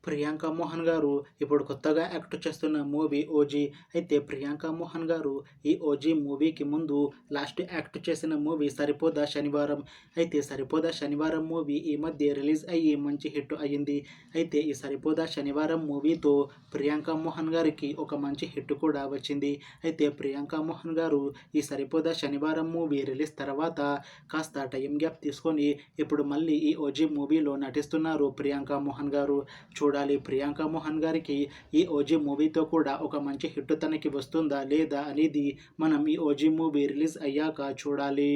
ప్రియాంక మోహన్ గారు ఇప్పుడు కొత్తగా యాక్ట్ చేస్తున్న మూవీ ఓజీ. అయితే ప్రియాంక మోహన్ గారు ఈ ఓజీ మూవీకి ముందు లాస్ట్ యాక్ట్ చేసిన మూవీ సరిపోదా శనివారం. అయితే సరిపోదా శనివారం మూవీ ఈ మధ్య రిలీజ్ అయ్యి మంచి హిట్ అయ్యింది. అయితే ఈ సరిపోదా శనివారం మూవీతో ప్రియాంక మోహన్ గారికి ఒక మంచి హిట్ కూడా వచ్చింది. అయితే ప్రియాంక మోహన్ గారు ఈ సరిపోదా శనివారం మూవీ రిలీజ్ తర్వాత కాస్త టైం గ్యాప్ తీసుకొని ఇప్పుడు మళ్ళీ ఈ ఓజీ మూవీలో నటిస్తున్నారు ప్రియాంక మోహన్ గారు. చూడాలి ప్రియాంక మోహన్ గారికి ఈ ఓజీ మూవీతో కూడా ఒక మంచి హిట్ తనకి వస్తుందా లేదా అనేది మనం ఈ ఓజీ మూవీ రిలీజ్ అయ్యాక చూడాలి.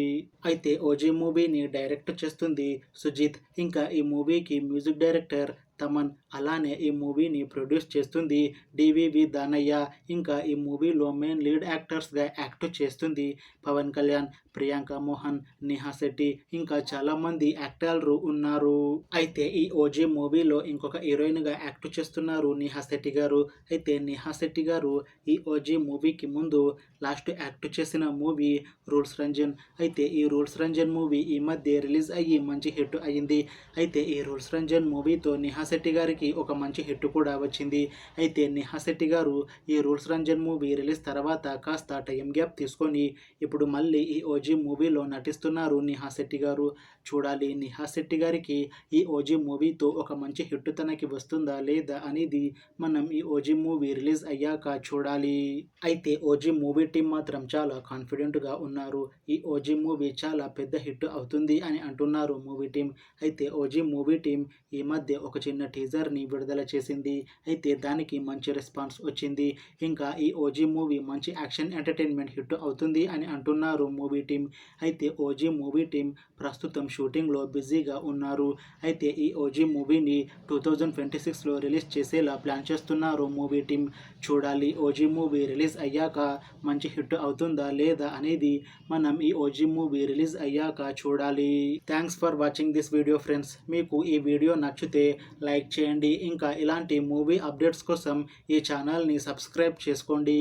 అయితే ఓజీ మూవీని డైరెక్ట్ చేస్తుంది సుజిత్, ఇంకా ఈ మూవీకి మ్యూజిక్ డైరెక్టర్ తమన్, అలానే ఈ మూవీని ప్రొడ్యూస్ చేస్తుంది డివివి దానయ్య. ఇంకా ఈ మూవీలో మెయిన్ లీడ్ యాక్టర్స్గా యాక్ట్ చేస్తుంది పవన్ కళ్యాణ్, ప్రియాంక మోహన్, నేహా శెట్టి, ఇంకా చాలామంది యాక్టర్లు ఉన్నారు. అయితే ఈ ఓజీ మూవీలో ఇంకొక హీరోయిన్గా యాక్ట్ చేస్తున్నారు నేహా శెట్టి గారు. అయితే నేహా శెట్టి గారు ఈ ఓజీ మూవీకి ముందు లాస్ట్ యాక్ట్ చేసిన మూవీ రూల్స్ రంజన్. అయితే ఈ రూల్స్ రంజన్ మూవీ ఈ మధ్య రిలీజ్ అయ్యి మంచి హిట్ అయ్యింది. అయితే ఈ రూల్స్ రంజన్ మూవీతో నేహా శెట్టి గారికి ఒక మంచి హిట్ కూడా వచ్చింది. అయితే నేహా శెట్టి గారు ఈ రూల్స్ రంజన్ మూవీ రిలీజ్ తర్వాత కాస్త టైం గ్యాప్ తీసుకొని ఇప్పుడు మళ్ళీ ఈ ఓజీ మూవీలో నటిస్తున్నారు నేహా శెట్టి గారు. చూడాలి నేహా శెట్టి గారికి ఈ ఓజీ మూవీతో ఒక మంచి హిట్ తనకి వస్తుందా లేదా అనేది మనం ఈ ఓజీ మూవీ రిలీజ్ అయ్యాక చూడాలి. అయితే ఓజీ మూవీ టీం మాత్రం చాలా కాన్ఫిడెంట్గా ఉన్నారు. ఈ ఓజీ మూవీ చాలా పెద్ద హిట్ అవుతుంది అని అంటున్నారు మూవీ టీం. అయితే ఓజీ మూవీ టీం ఈ మధ్య ఒక చిన్న టీజర్ని విడుదల చేసింది. అయితే దానికి మంచి రెస్పాన్స్ వచ్చింది. ఇంకా ఈ ఓజీ మూవీ మంచి యాక్షన్ ఎంటర్టైన్మెంట్ హిట్ అవుతుంది అని అంటున్నారు మూవీ టీం. అయితే ఓజీ మూవీ టీం ప్రస్తుతం షూటింగ్లో బిజీగా ఉన్నారు. అయితే ఈ ఓజీ మూవీని 2026లో రిలీజ్ చేసేలా ప్లాన్ చేస్తున్నారు మూవీ టీం. చూడాలి ఓజీ మూవీ రిలీజ్ అయ్యాక మంచి హిట్ అవుతుందా లేదా అనేది మనం ఈ ఓజీ మూవీ రిలీజ్ అయ్యాక చూడాలి. Thanks for watching this video friends. మీకు ఈ వీడియో నచ్చితే లైక్ చేయండి. ఇంకా ఇలాంటి మూవీ అప్డేట్స్ కోసం ఈ ఛానల్ని సబ్స్క్రైబ్ చేసుకోండి.